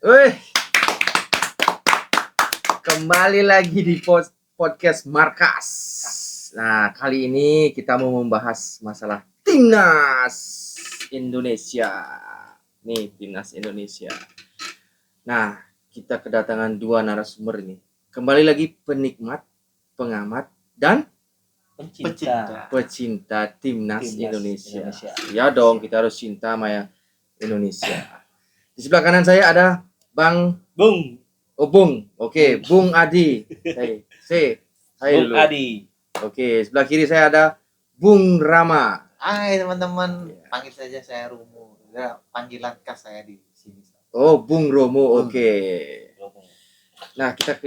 Wih, kembali lagi di podcast Markas. Nah, kali ini kita mau membahas masalah timnas Indonesia. Nih, timnas Indonesia. Nah, kita kedatangan dua narasumber ini. Kembali lagi penikmat, pengamat, dan pecinta timnas Indonesia. Ya dong, kita harus cinta sama Indonesia. Di sebelah kanan saya ada Bung. Oke, Bung Adi. Hai Bung dulu. Adi. Oke, sebelah kiri saya ada Bung Rama. Hai teman-teman, panggil saja saya Romo. Ya, panggilan khas saya di sini. Oh, Bung Romo. Oke. Nah, kita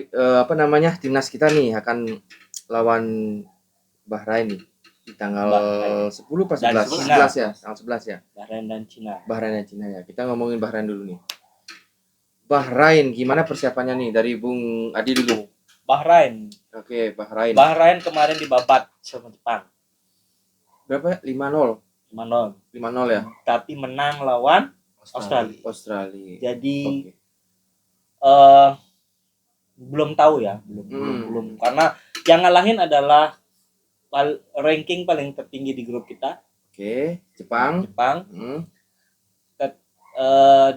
timnas kita nih akan lawan Bahrain nih di tanggal 10 pas 11 ya, tanggal 11 ya. Bahrain dan Cina ya. Kita ngomongin Bahrain dulu nih. Bahrain, gimana persiapannya nih dari Bung Adi dulu? Bahrain. Oke, Bahrain. Bahrain kemarin dibabat sama Jepang. Berapa? 5-0. 5-0 ya. Tapi menang lawan Australia. Jadi belum tahu ya, belum karena yang ngalahin adalah ranking paling tertinggi di grup kita. Oke, Jepang.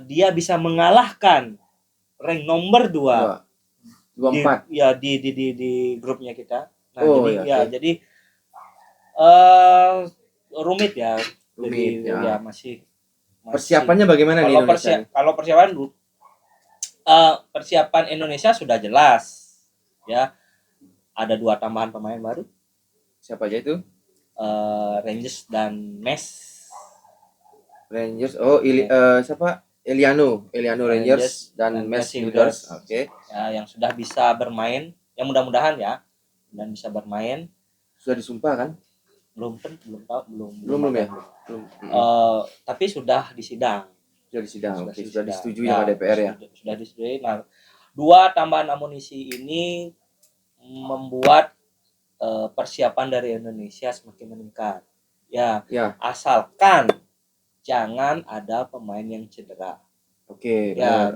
Dia bisa mengalahkan rank nomor 24 di grupnya kita. Nah, jadi rumit ya. Masih persiapannya bagaimana nih Indonesia? Kalau persiapan Indonesia sudah jelas ya. Ada 2 tambahan pemain baru. Siapa aja itu? Rangers dan Mes. Rangers. Siapa? Eliano Rangers dan Mes Builders. Oke. Ya, yang sudah bisa bermain, yang mudah-mudahan ya dan bisa bermain. Sudah disumpah kan? Belum tahu. Tapi sudah disidang. Sudah disetujui sama DPR ya. Sudah disetujui. Nah, 2 tambahan amunisi ini membuat persiapan dari Indonesia semakin meningkat. Ya. Asalkan jangan ada pemain yang cedera. Oke, ya,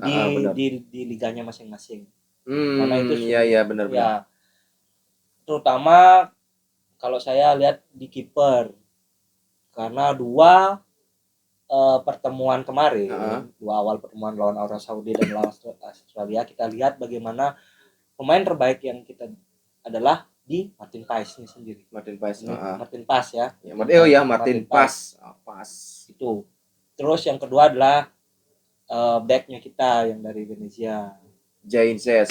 di liganya masing-masing. Karena itu benar. Ya. Terutama kalau saya lihat di kiper. Karena 2 pertemuan kemarin, 2 awal pertemuan lawan Arab Saudi dan lawan Australia, kita lihat bagaimana pemain terbaik yang kita adalah di Martin Paes ini sendiri. Martin Paes ya. Martin Paes. Pas. Itu. Terus yang kedua adalah backnya kita yang dari Indonesia. Jainzes.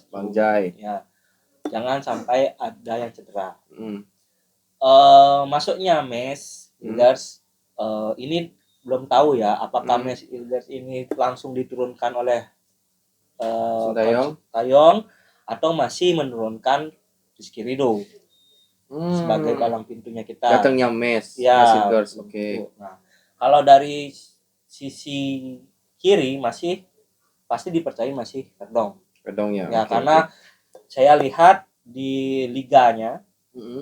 Bang Jai. Ya. Jangan sampai ada yang cedera. Masuknya Mes Builders ini belum tahu ya apakah Mes Builders ini langsung diturunkan oleh Tayong atau masih menurunkan Rizky Ridho sebagai palang pintunya kita. Datangnya Mes. Ya. Oke. Nah, kalau dari sisi kiri masih pasti dipercaya masih Verdong ya. Ya, karena saya lihat di liganya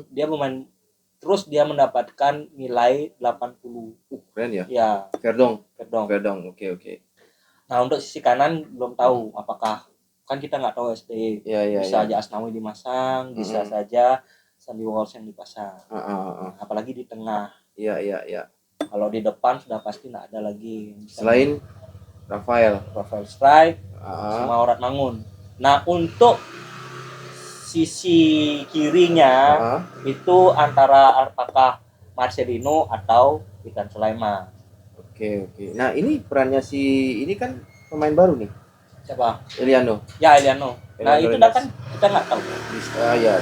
dia bermain terus, dia mendapatkan nilai 80. Keren ya? Ya. Verdong. Oke. Nah, untuk sisi kanan belum tahu apakah, kan kita nggak tahu ST. Bisa aja Asnawi dimasang, bisa saja Sandy Walsh yang dipasang. Apalagi di tengah. Iya. Kalau di depan sudah pasti nggak ada lagi. Selain Rafael Strike sama Orat Mangun. Nah, untuk sisi kirinya itu antara apakah Marcelino atau Ikan Sulaiman. Oke. Nah, ini perannya ini kan pemain baru nih. Siapa? Eliano. Ya, Eliano. Nah, itu kan kita nggak tahu.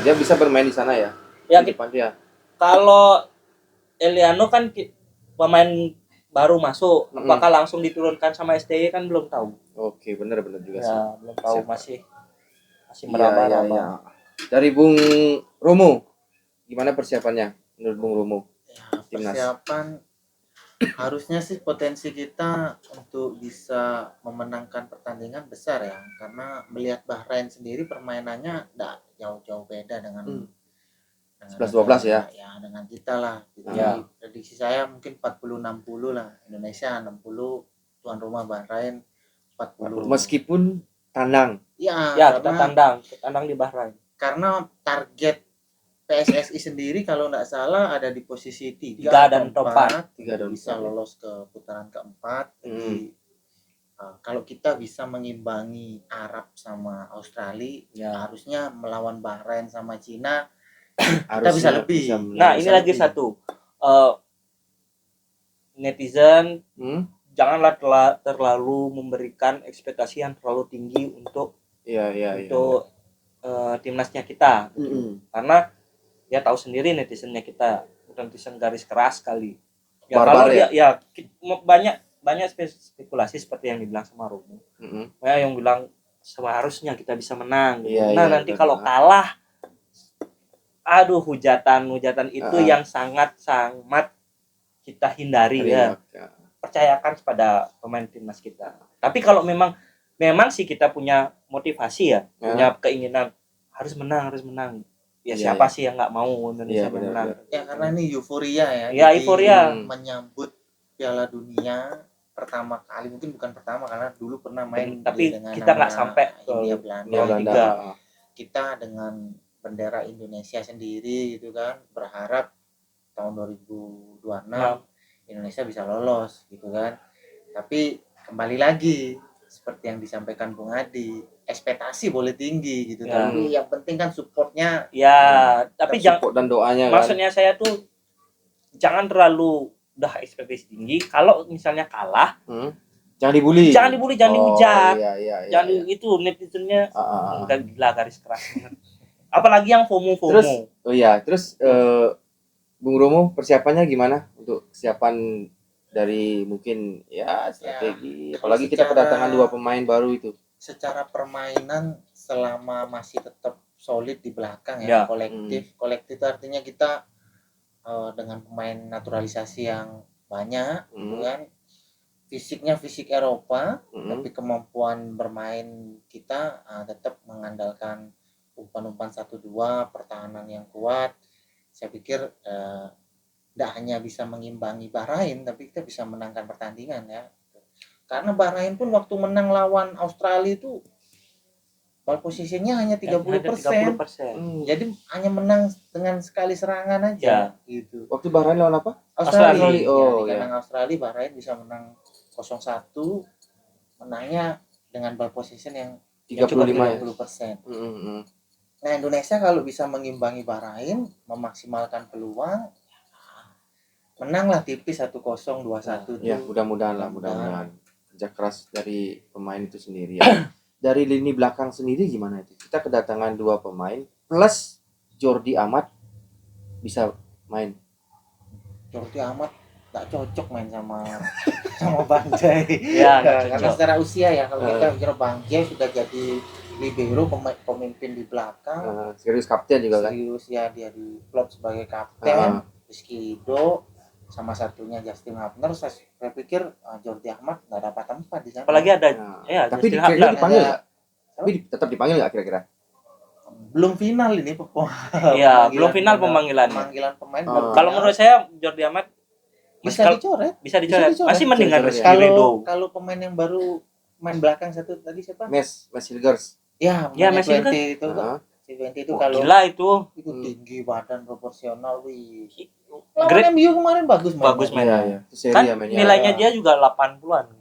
Dia bisa bermain di sana ya. Ya, di depan dia. Kalau Eliano kan pemain baru masuk, apakah langsung diturunkan sama STY kan belum tahu. Oke, benar juga sih. Ya, belum tahu, masih meraba-raba. Ya. Dari Bung Romo, gimana persiapannya menurut Bung Romo? Persiapan harusnya sih potensi kita untuk bisa memenangkan pertandingan besar ya, karena melihat Bahrain sendiri permainannya tidak jauh-jauh beda dengan 11-12 ya. Ya, dengan kita lah. Jadi prediksi saya mungkin 40-60 lah. Indonesia 60, tuan rumah Bahrain 40. Meskipun tandang. Ya, Ya, kita karena tandang di Bahrain. target PSSI sendiri kalau nggak salah ada di posisi 3 Tiga atau dan empat. 3 dan bisa 4. lolos ke putaran keempat. Jadi kalau kita bisa mengimbangi Arab sama Australia, Ya. harusnya melawan Bahrain sama Cina Harusnya bisa lebih. Nah, ini bisa lagi lebih. satu. Netizen Hmm? janganlah terlalu memberikan ekspektasi yang terlalu tinggi untuk Iya. timnasnya kita. Mm-mm. Karena ya tahu sendiri netizennya kita netizen garis keras sekali. Ya Barbar kalau ya? banyak spekulasi seperti yang dibilang sama Romo. Mm-mm. Ya, yang bilang seharusnya kita bisa menang. Gitu. Iya, Nah, iya, nanti benar. kalau kalah, aduh hujatan itu yang sangat kita hindari ya. Percayakan kepada pemain timnas kita. Tapi kalau memang sih kita punya motivasi ya, punya keinginan harus menang. Ya Iya, siapa sih yang nggak mau Indonesia Iya, menang? Ya karena ini euforia ya. Ya, Jadi euforia. menyambut Piala Dunia pertama kali, mungkin bukan pertama karena dulu pernah main Tapi dengan kita nggak nama sampai ke Hindia Ini Belanda. Belanda. Kita dengan bendera Indonesia sendiri gitu kan, berharap tahun 2026 Indonesia bisa lolos gitu kan. Tapi kembali lagi seperti yang disampaikan Bung Adi, ekspektasi boleh tinggi gitu, Ya. tapi yang penting kan supportnya. Ya, tapi Support dan doanya kan. maksudnya saya tuh jangan terlalu udah ekspektasi tinggi. Kalau misalnya kalah, Jangan dibully. jangan dihujat. Iya. Jangan itu netizennya udah gila garis keras banget. Apalagi yang FOMO. Terus Bung Romo persiapannya gimana untuk kesiapan dari mungkin ya strategi, apalagi kita kedatangan 2 pemain baru itu. Secara permainan selama masih tetap solid di belakang Ya. kolektif itu artinya kita dengan pemain naturalisasi yang banyak kan, fisiknya fisik Eropa, tapi kemampuan bermain kita tetap mengandalkan umpan-umpan 1-2, pertahanan yang kuat. Saya pikir tidak hanya bisa mengimbangi Bahrain, tapi kita bisa menangkan pertandingan ya. Karena Bahrain pun waktu menang lawan Australia itu ball posisinya hanya 30%. Jadi hanya menang dengan sekali serangan aja gitu. Waktu Bahrain lawan apa? Australia. Ya. Australia, Bahrain bisa menang 0-1, menangnya dengan ball position yang 30%. Nah, Indonesia kalau bisa mengimbangi Bahrain, memaksimalkan peluang, menanglah tipis 1-0, 2-1. Ya, mudah-mudahan. Kerja keras dari pemain itu sendiri ya. Dari lini belakang sendiri gimana itu? Kita kedatangan 2 pemain plus Jordi Amat bisa main. Jordi Amat tak cocok main sama Banjai. Ya, karena secara usia ya, kalau kita bicara Banjai sudah jadi libero, pemimpin di belakang. Serius kapten juga kan? Serius ya, dia di klub sebagai kapten. Rizky Ridho sama satunya Justin Hubner. Saya pikir Jordi Amat nggak dapat tempat di sana. Apalagi ada tapi kira-kira dipanggil nggak? Tapi tetap dipanggil nggak kira-kira? Belum final ini Iya, belum final pemanggilan pemain. Kalau menurut saya Jordi Amat bisa dicoret. Masih mendingan Rizky Ridho. Kalau pemain yang baru main belakang satu tadi siapa? Mes Hilgers. Ya, Mes itu. itu kalau gila itu tinggi, badan proporsional, wih. Lawan MU kemarin bagus mainnya. Kan nilainya dia juga 80-an.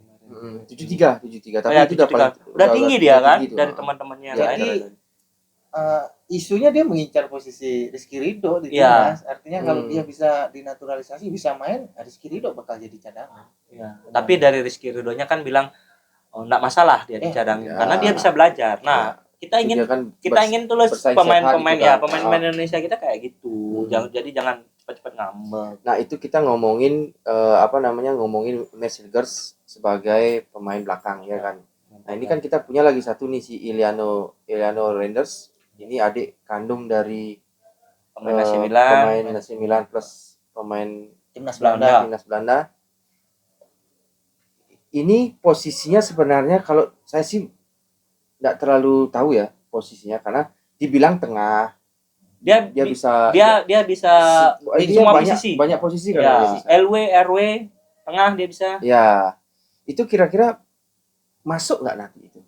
73 tapi itu udah tinggi dia kan dari teman-temannya lain. Isunya dia mengincar posisi Rizky Ridho di timnas. Artinya kalau dia bisa dinaturalisasi, bisa main, Rizky Ridho bakal jadi cadangan. Tapi dari Rizky Ridhonya kan bilang enggak masalah dia dicadangin karena dia bisa belajar. Nah, kita ingin tulis pemain-pemain Indonesia kita kayak gitu. Jadi jangan cepat-cepat ngambek. Nah, itu kita ngomongin ngomongin Mes Hilgers sebagai pemain belakang ya kan. Nah, ini kan kita punya lagi satu nih si Iliano Reinders. Ini adik kandung dari pemain AC Milan plus pemain timnas Belanda. Ini posisinya sebenarnya kalau saya sih enggak terlalu tahu ya posisinya karena dibilang tengah. Dia bisa semua posisi. Banyak posisi kan. LW, RW, tengah dia bisa. Ya. Itu kira-kira masuk nggak nanti itu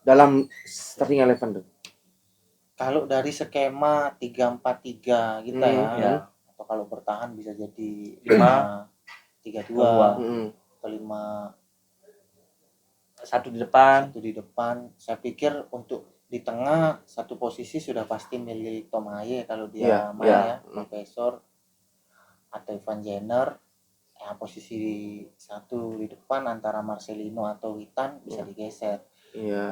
dalam starting 11 tuh? Kalau dari skema 3-4-3 kita ya. atau kalau bertahan bisa jadi 5-3-2 atau 5 satu di depan. satu di depan. Saya pikir untuk di tengah satu posisi sudah pasti milik Tomaye kalau dia main ya, Profesor atau Ivan Jenner. Ya, posisi satu di depan antara Marcelino atau Witan bisa digeser.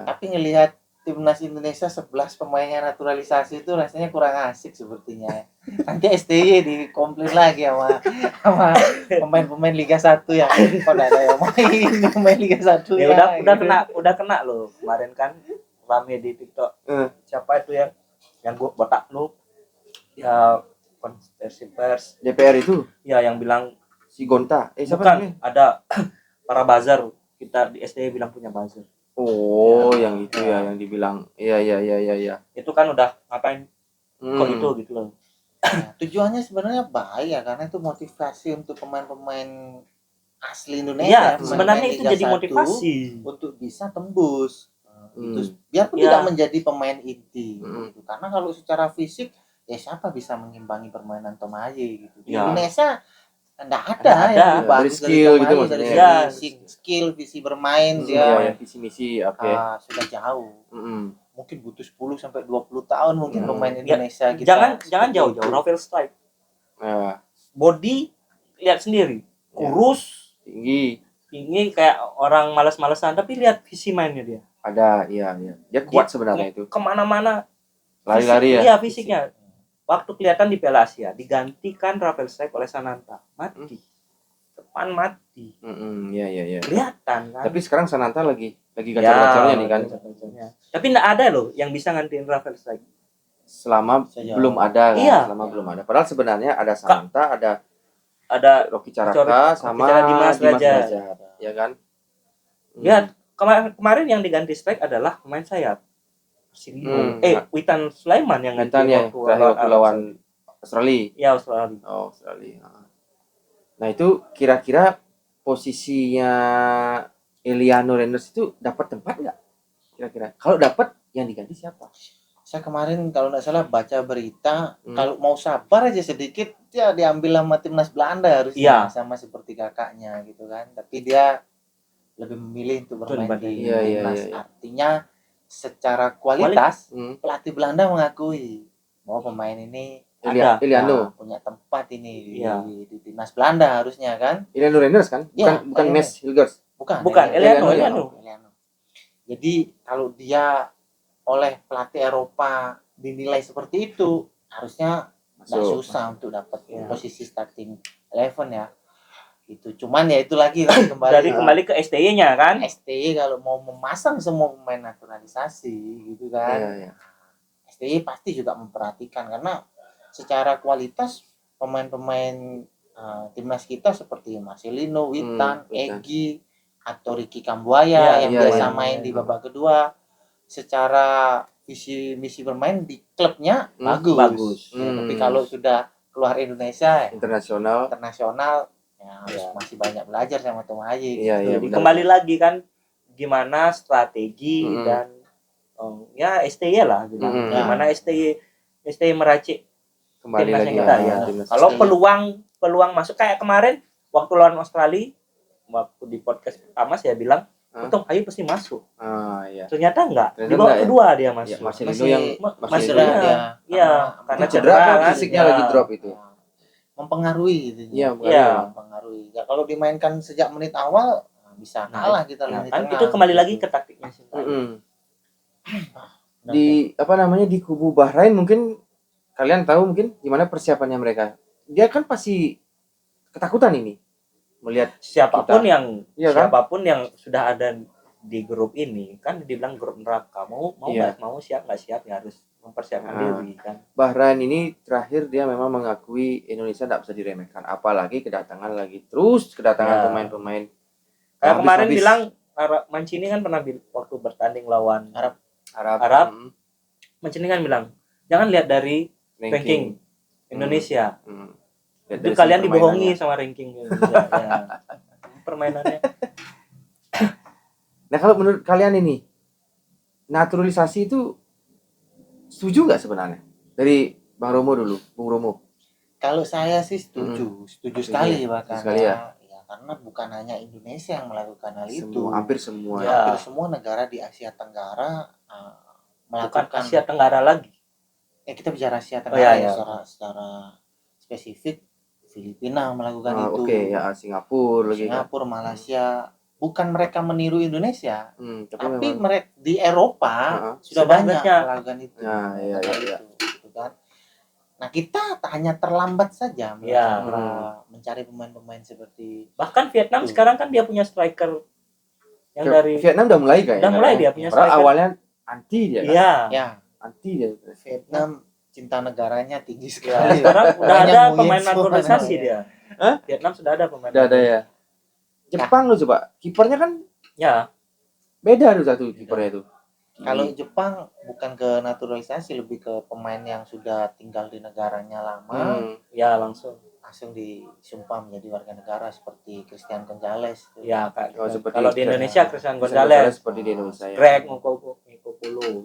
Tapi ngelihat timnas Indonesia 11 pemainnya naturalisasi itu rasanya kurang asik sepertinya. Nanti STY dikomplain lagi sama pemain-pemain Liga 1 ya. Kok enggak ada yang main pemain Liga 1 ya. Udah kena loh. Kemarin kan rame di TikTok. Siapa itu yang gua botak lu? Ya konversi pers DPR itu. Ya yang bilang si Gonta. Bukan, ada para buzzer. Kita di STY bilang punya buzzer. Oh, yang itu ya, yang dibilang. Iya. Itu kan udah ngapain? Kok itu gitu loh. Nah, tujuannya sebenarnya baik ya, karena itu motivasi untuk pemain-pemain asli Indonesia. Iya, sebenarnya itu jadi motivasi untuk bisa tembus. Itu biarpun tidak menjadi pemain inti gitu. Karena kalau secara fisik ya siapa bisa mengimbangi permainan Tomaye gitu. Di Indonesia enggak ada yang bagus dari skill gitu maksudnya. Skill, visi bermain dia. Visi misi sudah jauh. Mungkin butuh 10 sampai 20 tahun mungkin pemain Indonesia kita. Jangan jauh-jauh Rafael Strike. Body lihat sendiri. Kurus, tinggi kayak orang malas-malasan, tapi lihat visi mainnya dia. Ada, iya. Dia kuat sebenarnya itu. Kemana-mana lari-lari ya. Iya, fisiknya. Waktu kelihatan di Piala Asia digantikan Rafael Strike oleh Sananta, mati. Depan mati. Iya. Kelihatan kan. Tapi sekarang Sananta lagi gacor-gacornya nih kan. Tapi enggak ada loh yang bisa gantiin Rafael Strike. Selama belum ada kan? Iya. Selama belum ada. Padahal sebenarnya ada Sananta, ada Rocky Caraka sama Dimas Derajat. Ya kan? Ya, kemarin yang diganti Strike adalah pemain sayap. Witan Sulaiman yang ganti waktu lawan Australia. Ya, Australia. Nah, itu kira-kira posisinya Eliano Reiners itu dapat tempat nggak? Kira-kira. Kalau dapat, yang diganti siapa? Saya kemarin kalau nggak salah baca berita, kalau mau sabar aja sedikit, dia diambil sama timnas Belanda harusnya, sama seperti kakaknya gitu kan. Tapi dia lebih memilih untuk bermain di timnas. Artinya secara kualitas pelatih Belanda mengakui bahwa pemain ini Eliano punya tempat ini di timnas Belanda harusnya kan. Eliano Reiners kan? Bukan Mes Hilgers. Bukan Eliano. Jadi kalau dia oleh pelatih Eropa dinilai seperti itu, harusnya nggak susah untuk dapat posisi starting 11 ya. Itu cuman ya itu lagi kembali ke STY-nya kan. STY kalau mau memasang semua pemain naturalisasi gitu kan. STY pasti juga memperhatikan karena secara kualitas pemain-pemain timnas kita seperti Marcelino, Witan, Egy atau Ricky Kambuaya yang biasa main di babak kedua, secara visi misi bermain di klubnya bagus. Tapi kalau sudah keluar Indonesia internasional ya harus masih banyak belajar sama Tomaye. Jadi kembali lagi kan gimana strategi dan STY lah bilang. Gimana STY meracik kembali lagi kita ya. Kalau peluang masuk kayak kemarin waktu lawan Australia, waktu di podcast pertama saya bilang untung Ayu pasti masuk. Ternyata enggak. Di babak kedua dia masuk. Marcelino yang masih dia. Karena cedera fisiknya lagi drop itu. Mempengaruhi gitu. Mempengaruhi. Ya, kalau dimainkan sejak menit awal bisa kalah kita kan itu kembali lagi ke taktiknya sih. Di kubu Bahrain mungkin kalian tahu mungkin gimana persiapannya mereka. Dia kan pasti ketakutan ini melihat siapapun yang sudah ada di grup ini kan dibilang grup neraka, mau siap nggak siap ya harus mempersiapkan diri kan. Bahrain ini terakhir dia memang mengakui Indonesia tidak bisa diremehkan, apalagi kedatangan pemain-pemain kayak kemarin bilang Mancini kan pernah waktu bertanding lawan Arab Mancini kan bilang jangan lihat dari ranking Indonesia. Itu kalian dibohongi sama ranking Indonesia. Permainannya Nah, kalau menurut kalian ini naturalisasi itu setuju nggak sebenarnya? Dari Bang Romo dulu, Bung Romo. Kalau saya sih setuju sekali bahkan sekali ya. Karena bukan hanya Indonesia yang melakukan hal itu. Hampir semua. Ya. Hampir semua negara di Asia Tenggara Bukan melakukan. Asia Tenggara lagi. Kita bicara Asia Tenggara iya. secara spesifik. Filipina melakukan itu. Oke, ya Singapura lagi. Singapura, Malaysia. Bukan mereka meniru Indonesia, tapi memang... mereka di Eropa sudah banyak melakukan itu. Iya. Gitu kan. Nah, kita hanya terlambat saja mencari pemain-pemain seperti bahkan Vietnam sekarang kan dia punya striker yang dari Vietnam udah mulai kayaknya. Udah mulai dia punya striker. Awalnya anti dia kan. Iya. Anti dia. Vietnam cinta negaranya tinggi sekali. Sekarang udah ada pemain naturalisasi dia. Vietnam sudah ada pemain. Udah ada ya. Jepang lo coba, kipernya kan ya beda tuh satu kipernya itu. Kalau Jepang bukan ke naturalisasi, lebih ke pemain yang sudah tinggal di negaranya lama, ya langsung disumpah menjadi warga negara seperti Christian Gonzalez. Ya, kalau di Indonesia Christian Gonzalez seperti di Indonesia. Greg Nukulu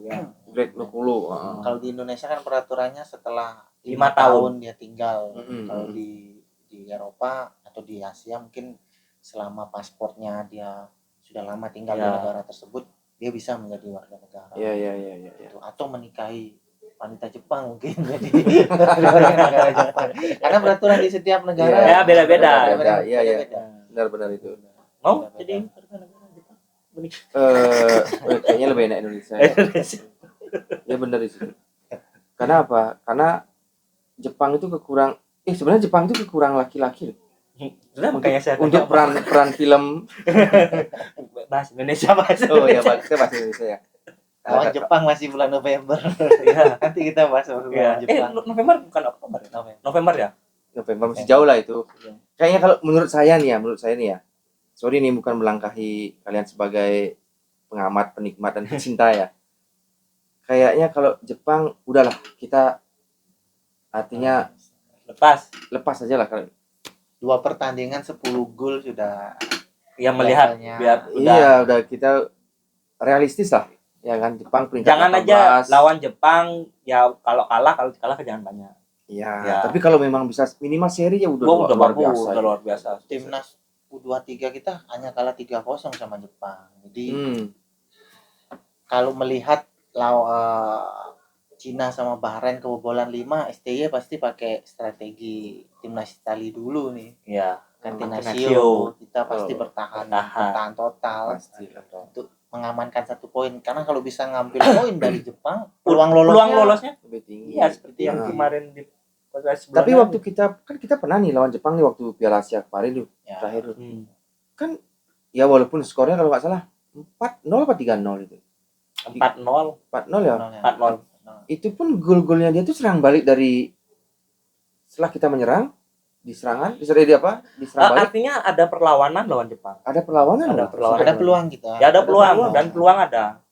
ya. Greg Nukulu. Kalau di Indonesia kan peraturannya setelah 5 tahun dia tinggal. Kalau di Eropa atau di Asia mungkin selama paspornya dia sudah lama tinggal di negara tersebut, dia bisa menjadi warga negara. Iya. Atau menikahi wanita Jepang mungkin jadi warga negara Jepang. Karena peraturan di setiap negara beda-beda. Iya. Benar itu. Mau jadi warga negara Jepang? Kayaknya lebih enak Indonesia. Ya benar itu. Karena apa? Karena Jepang itu sebenarnya Jepang itu kekurang laki-laki. Makanya saya untuk peran film bahasa Indonesia bahasa. Oh ya, kita bahasa Indonesia ya. Lawan Jepang masih bulan November. Ya, nanti kita bahas lawan Jepang. November bukan Oktober. November ya? November masih jauh lah itu. Kayaknya kalau menurut saya nih ya. Sorry nih, bukan melangkahi kalian sebagai pengamat, penikmat dan pecinta ya. Kayaknya kalau Jepang udahlah, kita artinya lepas aja lah kalau 2 pertandingan 10 gol sudah melihat biar udah kita realistis lah ya kan. Jepang peringkat jangan 18. Aja lawan Jepang ya, kalau kalah jangan banyak ya. Tapi kalau memang bisa minimal seri ya udah luar biasa. Timnas U23 kita hanya kalah 3-0 sama Jepang. Jadi kalau melihat Cina sama Bahrain kebobolan 5, STY pasti pakai strategi timnas Italia dulu nih. Iya. Catenaccio, kita pasti bertahan total pasti untuk mengamankan 1 poin. Karena kalau bisa ngambil poin dari Jepang, peluang lolosnya lebih tinggi. Iya, seperti yang kemarin di tapi waktu kita pernah nih lawan Jepang nih waktu Piala Asia kemarin tuh terakhir kan ya, walaupun skornya kalau nggak salah 4-0 apa 3-0 itu 4-0 ya 4-0. Itu pun gol-golnya dia tuh serang balik dari setelah kita menyerang di serangan diserang balik. Artinya ada perlawanan lawan Jepang. Ada peluang kita. Ya, ada peluang dan peluang ada.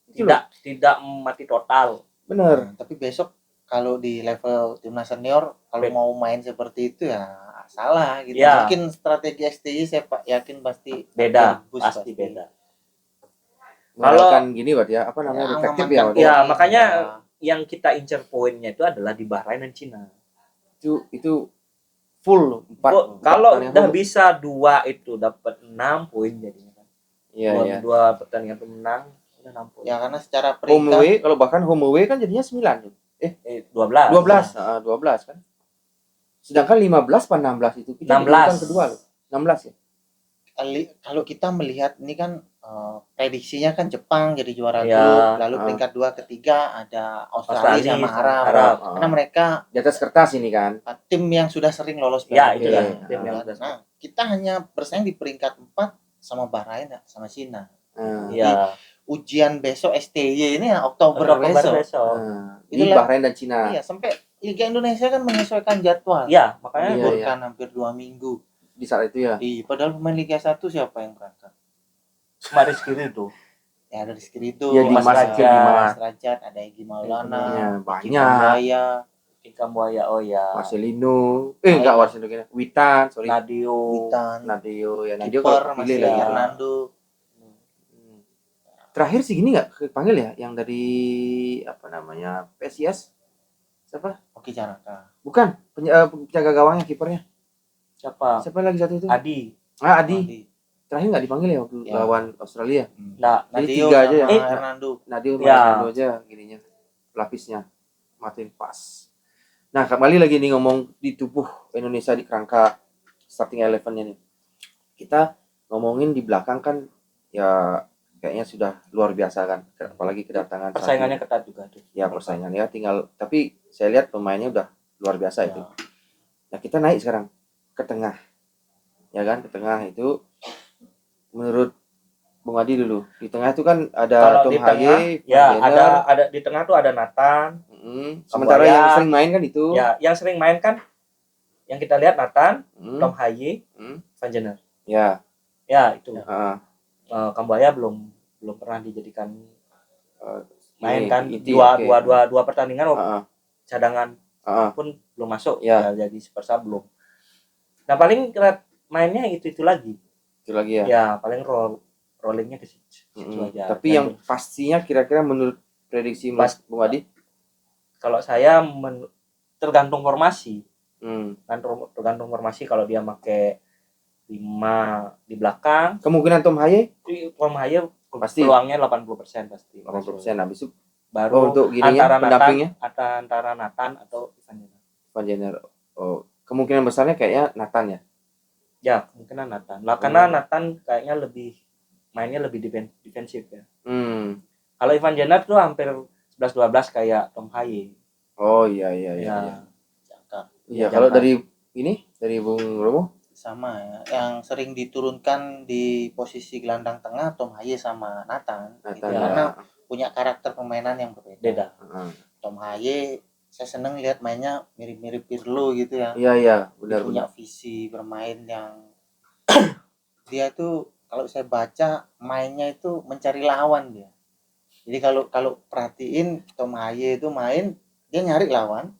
Tidak mati total. Bener. Tapi besok kalau di level timnas senior kalau mau main seperti itu ya salah gitu. Ya. Mungkin strategi STI saya yakin pasti beda. Pasti beda. Kalau kan gini buat ya apa namanya efektif ya. Ya, makanya yang kita incer poinnya itu adalah di Bahrain dan Cina. Itu full 4. Kalau udah bisa 2 itu dapat 6 poin jadinya kan. Iya. 2 pertandingan itu menang udah 6 poin. Ya karena secara peringkat kalau bahkan home away kan jadinya 9. 12 kan. Sedangkan 15 apa 16 itu kita 16 kedua loh. 16 ya. Kalau kita melihat ini kan prediksinya kan Jepang jadi juara grup, lalu peringkat 2 ketiga ada Australia sama Arab. Karena mereka di atas kertas ini kan tim yang sudah sering lolos tim yang nah, kita hanya bersaing di peringkat 4 sama Bahrain sama Cina. Ujian besok STY ini ya Oktober besok. Ini Bahrain dan Cina. Iya, sampai Liga Indonesia kan menyesuaikan jadwal. Iya, makanya liburkan hampir 2 minggu. Di saat itu ya. Padahal pemain Liga 1 siapa yang berangkat? Rizky itu. Ya ada Rizky itu, Dimas Derajat, ada Egy Maulana, banyak. Ika Buaya, Marcelino, enggak Marcelino, Witan, Nadio ya Nadio Kiper masih Hernando. Terakhir sih gini nggak kepanggil ya, yang dari apa namanya PSIS siapa? Oke Caraka. Bukan, penjaga gawangnya, kipernya. Siapa? Siapa lagi satu itu? Adi. Adi. Terakhir nggak dipanggil ya waktu Ya. lawan Australia. Nah, Jadi Nadio 3 aja sama ya. Hernando. Nadio Ya. Hernando aja gininya. Lapisnya. Matiin pas. Nah, kembali lagi nih ngomong di tubuh Indonesia di kerangka starting 11-nya nih. Kita ngomongin di belakang kan ya kayaknya sudah luar biasa kan, apalagi kedatangan persaingannya Sadi. ketat juga tuh. Ya persaingannya tinggal, tapi saya lihat pemainnya udah luar biasa itu. Ya. Nah, kita naik sekarang ke tengah. Ya kan, ke tengah itu menurut Bung Adi dulu. Di tengah itu kan ada Kalau Tom di tengah, Haye, ya Van Jenner. ada di tengah tuh ada Nathan. Sementara Kambuaya. yang sering main kan itu. Ya, yang sering main kan yang kita lihat Nathan, Hmm, Tom Haye, hmm, Van Jenner. Ya. Ya, itu. ah, Kambuaya belum pernah dijadikan main ini, kan. inti, Dua, oke. dua pertandingan cadangan Ah, pun belum masuk. Ya. Ya, jadi super sub belum. Nah, paling mainnya itu lagi. itu lagi ya. Ya, paling rollingnya ke situ aja. Tapi Dan yang pastinya kira-kira menurut prediksi Mas Bung Adi, kalau saya tergantung formasi. Tergantung formasi. Kalau dia pakai 5 di belakang, kemungkinan Tom Haye Tom Haye pasti peluangnya 80% pasti. 80%. Habis itu Baru untuk gininya pendampingnya antara Nathan atau Van Jenner. Van Jenner. Kemungkinan besarnya kayaknya Nathan ya. Ya, kemungkinan Nathan. Lah karena Nathan kayaknya mainnya lebih defensif ya. Kalau Van Jenner tuh hampir 11-12 kayak Tom Haye. Oh iya. Jangka. Iya, kalau dari Bung Romo Sama ya. Yang sering diturunkan di posisi gelandang tengah Tom Haye sama Nathan. Gitu. ya. Karena punya karakter permainan yang berbeda. Beda. Tom Haye saya seneng lihat mainnya mirip-mirip Pirlo gitu ya. Iya, Dia benar. punya visi bermain yang dia tuh kalau saya baca mainnya itu mencari lawan dia. Jadi kalau perhatiin Tom Haye itu main dia nyari lawan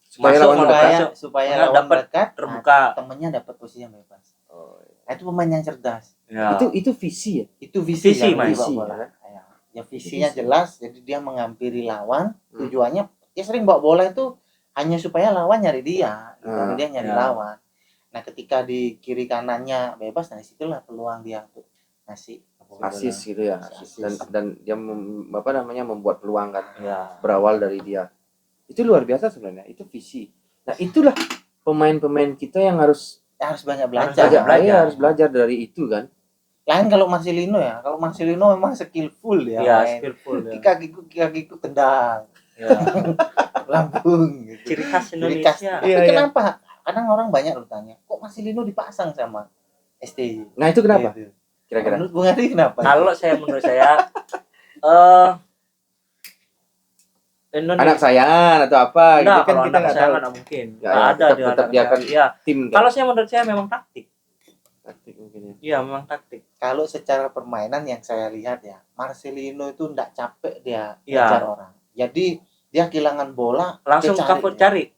supaya lawan dekat terbuka, temennya dapat posisi yang bebas. Nah, itu pemain yang cerdas. Ya. Itu visi ya. Itu visi main. bola. Ya visinya jelas, jadi dia menghampiri lawan. Tujuannya dia sering bawa bola itu hanya supaya lawan nyari dia, dia nyari lawan. Nah, ketika di kiri kanannya bebas, nah disitulah peluang dia untuk ngasih asis gitu ya. Dan dia membuat peluang kan. Ya. Berawal dari dia. Itu luar biasa sebenarnya. Itu visi. Nah, itulah pemain-pemain kita yang harus banyak belajar. Harus belajar dari itu kan. Lain kalau Marcelino ya. Kalau Marcelino memang skillful ya. Iya, skillful ya. Kakiku tendang. Ya. Lambung gitu. Ciri khas Indonesia. Tapi kenapa? Kadang orang banyak bertanya, kok Marcelino dipasang sama STY? Nah, itu kenapa? Gitu. Kira-kira. Menurut Bung Adi kenapa? Menurut saya anak sayangan atau apa gitu kan kita nggak tahu. Nggak mungkin. Ada tetap dia kan tim kan. Kalau menurut saya memang taktik mungkin ya. Iya, memang taktik. Kalau secara permainan yang saya lihat ya, Marcelino itu enggak capek dia ngejar orang. Jadi dia kehilangan bola langsung cari.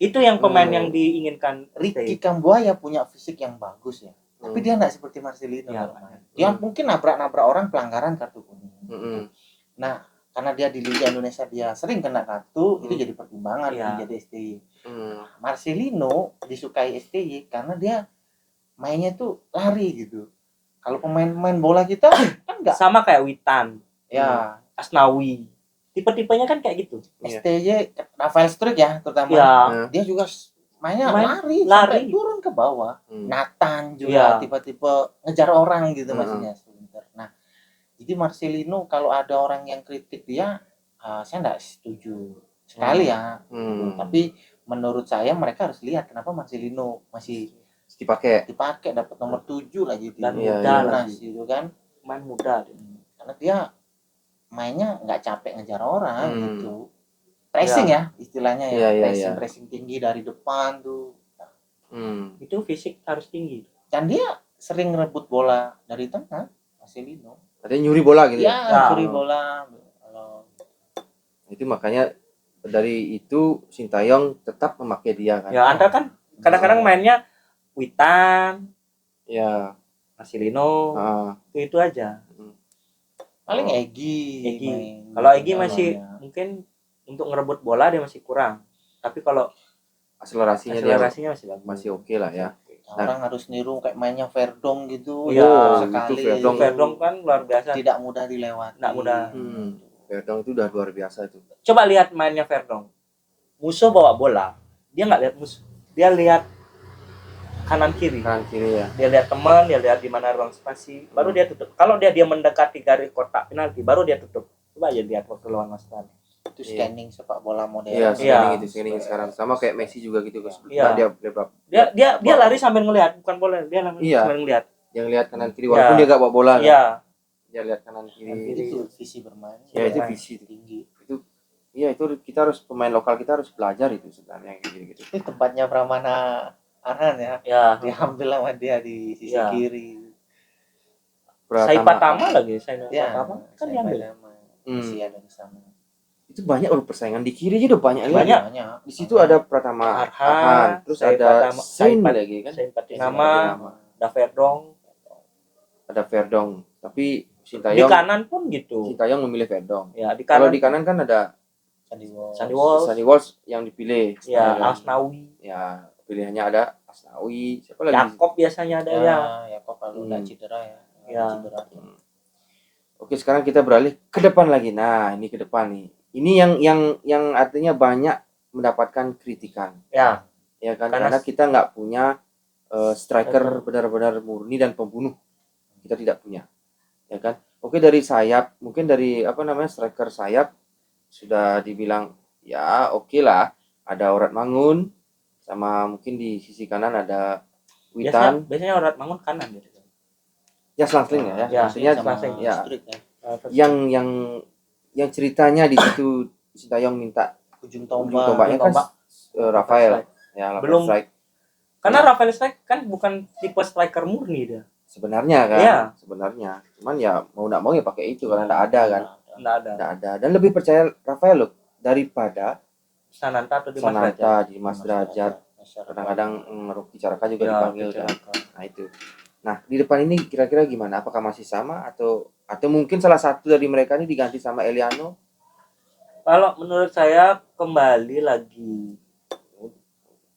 Itu yang pemain yang diinginkan. Ricky Kambuaya punya fisik yang bagus ya. Tapi dia enggak seperti Marcelino. Dia mungkin nabrak orang pelanggaran kartu kuning. Nah, karena dia di Liga Indonesia dia sering kena kartu, itu jadi pertimbangan menjadi STY. Marcelino disukai STY karena dia mainnya tuh lari gitu. Kalau pemain-pemain bola kita kan enggak sama kayak Witan, ya, Asnawi. Tipe-tipenya kan kayak gitu. STY, Rafael Struijk ya terutama. Dia juga mainnya lari sampai turun ke bawah. Nathan juga tipe-tipe ngejar orang gitu maksudnya sebentar. Nah, jadi Marcelino kalau ada orang yang kritik dia, saya enggak setuju sekali ya. Tapi menurut saya mereka harus lihat kenapa Marcelino masih dipakai dapat nomor 7 lagi dan muda lagi gitu kan. Main muda Karena dia mainnya enggak capek ngejar orang gitu. Pressing ya istilahnya ya. Pressing tinggi dari depan tuh. Itu fisik harus tinggi. Dan dia sering rebut bola dari tengah, Marcelino. Artinya nyuri bola gitu ya? Nyuri bola. Itu makanya dari itu Sintayong tetap memakai dia kan. Ya, Anda kan kadang-kadang mainnya Witan, ya, Marcelino, itu aja. Paling Oh. Egy main. Kalau Egy masih Namanya. mungkin untuk ngerebut bola dia masih kurang. Tapi kalau Akselerasinya dia akselerasinya masih bagus. masih oke lah ya. Orang harus niru kayak mainnya Verdong gitu. Iya, sekali. itu Verdong. Verdong kan luar biasa. Tidak mudah dilewati. Tidak mudah. Verdong itu udah luar biasa itu. Coba lihat mainnya Verdong. Musuh bawa bola, dia nggak lihat musuh, dia lihat kanan kiri. Kanan kiri ya. Dia lihat teman, dia lihat di mana ruang spasi, baru dia tutup. Kalau dia mendekati garis kotak penalti, baru dia tutup. Coba aja lihat waktu lawan Australia. Itu scanning sepak bola modern. Iya, Iya. scanning sekarang sama kayak Messi juga gitu. Iya. Dia lari sambil ngelihat, bukan bola, dia lari Iya. sambil ngelihat. Yang lihat kanan kiri walaupun dia gak bawa bola. Iya. Dia lihat kanan kiri. Itu visi bermain. Ya itu visi tinggi. Iya itu kita harus pemain lokal kita harus belajar itu sebenarnya kayak gitu. Itu tempatnya Pramana Arhan ya. Ya. Diambil sama dia di sisi Iya. kiri. Saipatama lagi, Ya, Saipatama kan diambil. Visi ada di sana. Itu banyak loh persaingan di kiri aja udah banyak. Banyak. Di situ ada Pratama Arhan, terus ada Sain lagi kan. Nama ada Verdong. Ada Verdong. Tapi Di Sintayong kanan pun gitu. Sintayong memilih Verdong. Ya, di Kalau kanan. di kanan kan ada Sandy Walsh. Sunny Walsh yang dipilih. Ya, Sintayong. Asnawi. Ya, pilihannya ada Asnawi. Siapa lagi? Yakob biasanya ada ya. Yakob kalau udah cedera ya. Ya. Cedera. Oke, sekarang kita beralih ke depan lagi. Nah, ini ke depan nih. Ini yang artinya banyak mendapatkan kritikan. Ya. Ya kan? Karena Karena kita nggak punya striker benar-benar murni dan pembunuh. Kita tidak punya. Ya kan? Oke, dari sayap, mungkin dari striker sayap sudah dibilang ya oke lah. Ada Orat Mangun sama mungkin di sisi kanan ada Witan. Biasanya Orat Mangun kanan gitu. Ya selang-seling ya. Ya, Maksudnya selang-seling. ya. Strik ya. Yang ceritanya di situ Sintayong minta Ujung tombaknya kan Rafael ya, Belum. strike. Karena Rafael Strike kan bukan tipe striker murni dia. Sebenarnya kan, Iya. sebenarnya. Cuman ya mau nggak mau ya pakai itu karena nggak ada kan, Enggak ada. nggak ada. Dan lebih percaya Rafael loh daripada Sananta atau Dimas Derajat. Sananta, Dimas Derajat. Kadang-kadang Rocky Caraka juga Ya, dipanggil kan. Nah itu. Nah di depan ini kira-kira gimana? Apakah masih sama atau mungkin salah satu dari mereka ini diganti sama Eliano? Kalau menurut saya kembali lagi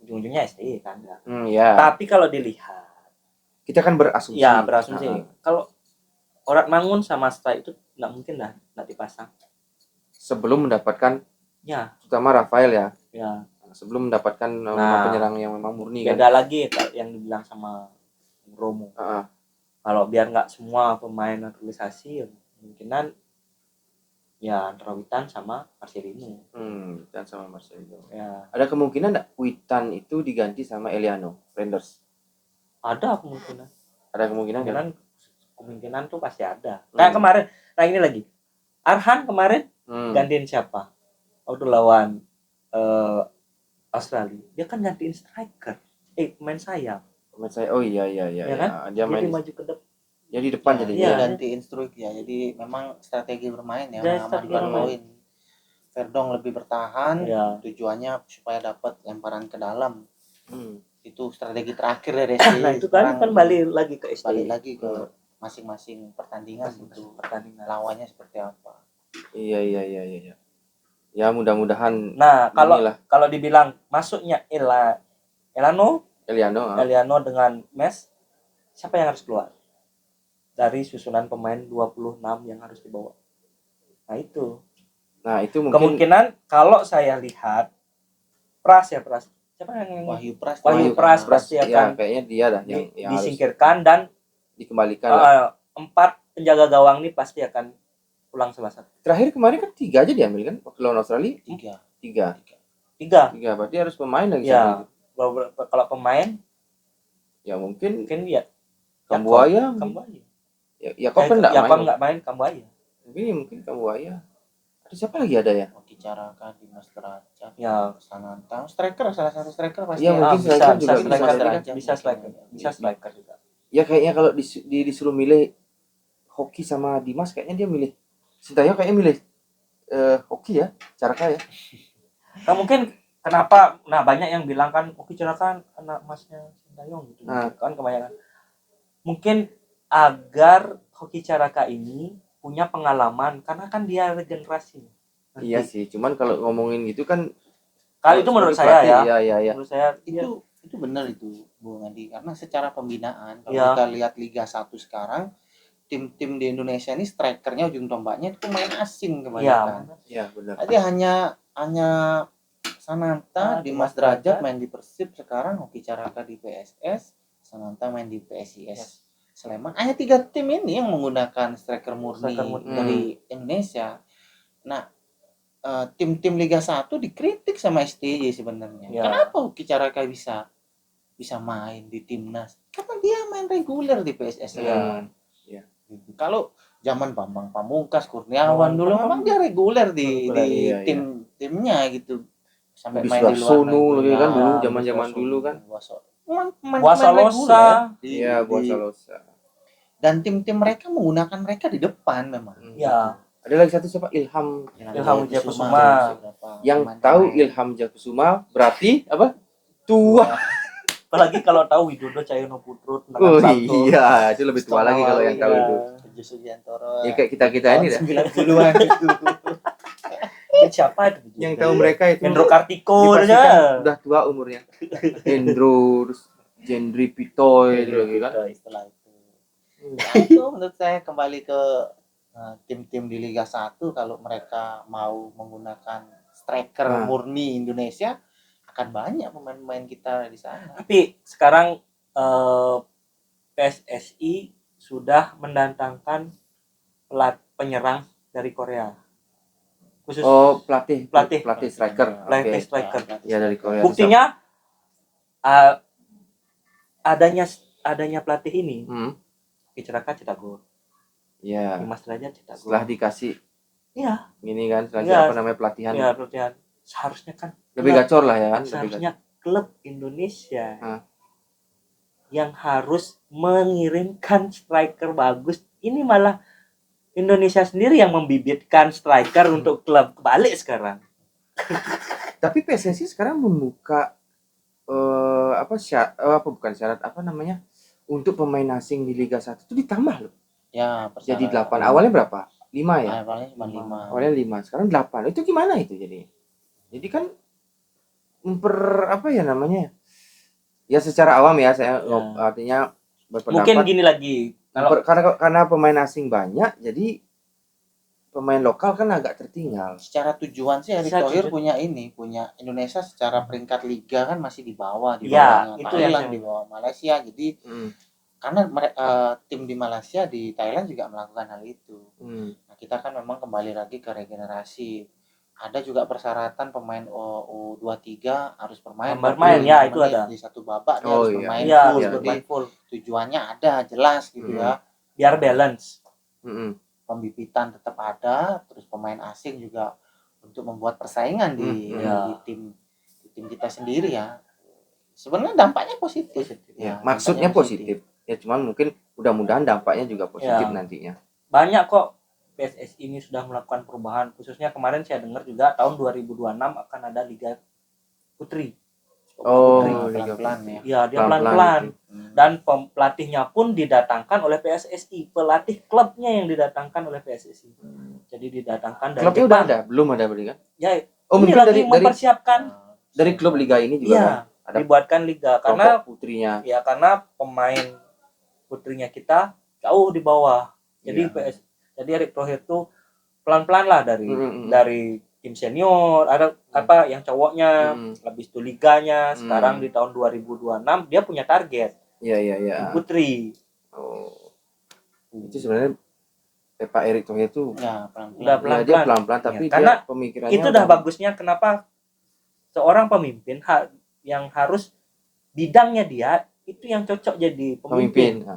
ujung-ujungnya STI kan ya. Ya. Tapi kalau dilihat Kita kan berasumsi. ya berasumsi. Kalau Orat Mangun sama Strike itu nggak mungkin lah nggak dipasang. Sebelum mendapatkan Ya. terutama Rafael ya. Ya. Sebelum mendapatkan penyerang yang memang murni kan. Beda lagi yang dibilang sama Romo. Kalau biar nggak semua pemain naturalisasi, kemungkinan ya antara Witan sama Marcelino. Witan sama Marcelino. Ya. Ada kemungkinan nggak Witan itu diganti sama Eliano Renders? Ada kemungkinan. Ada kemungkinan kan? Kemungkinan tuh pasti ada. Kayak kemarin. Nah ini lagi. Arhan kemarin gantiin siapa? Waktu lawan Australia. Dia kan gantiin striker. Pemain sayap. Oh iya. Ya kan? Dia main maju ke depan. ya di depan jadi dia Iya. ganti instruk ya. Jadi memang strategi bermain ya, Dia mengamankan strategi bermain. poin. Verdong lebih bertahan, Ya. tujuannya supaya dapat lemparan ke dalam. Itu strategi terakhir dari Nah itu kan balik lagi ke STI. balik lagi ke masing-masing pertandingan itu pertandingan. lawannya seperti apa. Iya. Ya mudah-mudahan. Nah kalau dibilang masuknya Eliano dengan Mes, siapa yang harus keluar dari susunan pemain 26 yang harus dibawa? Nah itu mungkin kemungkinan kalau saya lihat Pras siapa yang Wahyu Pras pasti akan kayaknya dia dah yang disingkirkan dan dikembalikan. 4 penjaga gawang ini pasti akan pulang salah satu. Terakhir kemarin kan 3 aja diambil kan waktu lawan Australia. 3 berarti harus pemain lagi. Ya kalau pemain ya mungkin ya Kambuaya. Yakob kan nggak main Kambuaya. Mungkin Kambuaya. Ada siapa lagi ada ya? Rocky Caraka, Dimas Derajat, Ya Sananta, striker salah satu striker pasti. Iya mungkin striker juga bisa striker juga. Ya kayaknya kalau disuruh milih Hoki sama Dimas kayaknya dia milih Sintayong, kayaknya milih Hoki ya, Caraka ya. Nah mungkin kenapa? Nah banyak yang bilang kan Hoki Caraka anak masnya Sintayong gitu. Kan kebanyakan. Mungkin agar Hoki Caraka ini punya pengalaman karena kan dia regenerasi. Nanti. Iya sih, cuman kalau ngomongin gitu kan Kalau itu menurut saya ya. Iya. Menurut saya Itu benar itu Bung Andi, karena secara pembinaan kalau Ya. kita lihat Liga 1 sekarang, tim-tim di Indonesia ini strikernya, ujung tombaknya itu pemain asing kebanyakan. Iya, benar. Jadi hanya Sananta, Dimas Derajat main di Persib sekarang, Hoki Caraka di PSS, Sananta main di PSIS Sleman. Hanya 3 tim ini yang menggunakan striker murni dari Indonesia. Nah, tim-tim Liga 1 dikritik sama STY sebenarnya. Ya. Kenapa Hoki Caraka bisa main di timnas? Karena dia main reguler di PSS Sleman. Ya. Kalau zaman Bambang Pamungkas, Kurniawan dulu memang dia reguler di timnya gitu. Sampai main di luar negeri kan dulu zaman-zaman dulu kan. Buasalosa. Iya, Buasalosa. Dan tim-tim mereka menggunakan mereka di depan memang. Ya. Ada lagi satu siapa? Ilham Wijayakusuma. Yang tahu Ilham Wijayakusuma berarti apa? Tua. Apalagi kalau tahu Widodo Cahyono Putro. Oh iya, itu lebih tua lagi kalau yang tahu itu. Sugiantoro. Ya kayak kita ini dah. 90-an itu. Siapa itu? Yang tahu mereka itu Hendro Kartiko udah tua umurnya. Hendro, Jendri Pitoy itu lagi kan. Istilah itu. Itu menurut saya kembali ke tim-tim di Liga 1, kalau mereka mau menggunakan striker murni Indonesia, akan banyak pemain-pemain kita di sana. Tapi sekarang PSSI sudah mendatangkan penyerang dari Korea. Khusus pelatih striker. Pelatih striker. Ya dari Korea. Buktinya adanya pelatih ini. Caraka cetak gol. Iya. Dimas Derajat cetak gol. Setelah dikasih ini kan apa namanya pelatihan. Iya, pelatihan. Seharusnya kan lebih gacor lah ya kan. Seharusnya klub Indonesia yang harus mengirimkan striker bagus. Ini malah Indonesia sendiri yang membibitkan striker untuk klub. Kebalik sekarang. Tapi PSSI sekarang membuka bukan syarat apa namanya untuk pemain asing di Liga 1 itu ditambah loh. Ya, jadi 8. Awalnya berapa? 5 ya? Awalnya cuma 5. Awalnya 5, sekarang 8. Itu gimana itu jadi? Jadi kan apa ya namanya? Ya secara awam ya saya artinya berpendapat. Mungkin gini lagi. Karena pemain asing banyak, jadi pemain lokal kan agak tertinggal. Secara tujuan sih Erick Thohir punya Indonesia secara peringkat liga kan masih di bawah Thailand, di bawah Malaysia. Jadi karena tim di Malaysia di Thailand juga melakukan hal itu. Nah, kita kan memang kembali lagi ke regenerasi. Ada juga persyaratan pemain U23 harus bermain itu ada di satu babak dia harus bermain full. Tujuannya ada jelas gitu ya. Biar balance. Pembibitan tetap ada, terus pemain asing juga untuk membuat persaingan di tim kita sendiri ya. Sebenarnya dampaknya positif. Ya, maksudnya positif. Ya cuman mungkin mudah-mudahan dampaknya juga positif nantinya. Banyak kok PSSI ini sudah melakukan perubahan, khususnya kemarin saya dengar juga tahun 2026 akan ada Liga Putri. Pelan-pelan ya. Iya, dia pelan-pelan. Dan pelatihnya pun didatangkan oleh PSSI, pelatih klubnya yang didatangkan oleh PSSI. Jadi didatangkan dari klubnya udah ada, belum ada berarti kan? Ya, mungkin lagi mempersiapkan dari klub liga ini juga kan? Ada dibuatkan liga karena putrinya. Ya, karena pemain putrinya kita jauh di bawah. Jadi jadi Erick Thohir tuh pelan-pelan lah dari tim senior, ada yang cowoknya, habis itu liganya. Sekarang di tahun 2026 dia punya target. Iya. Putri. Itu sebenarnya Pak Erick Thohir itu pelan-pelan. Dia pelan-pelan tapi karena dia pemikirannya itu udah bagusnya kenapa seorang pemimpin yang harus bidangnya dia itu yang cocok jadi pemimpin.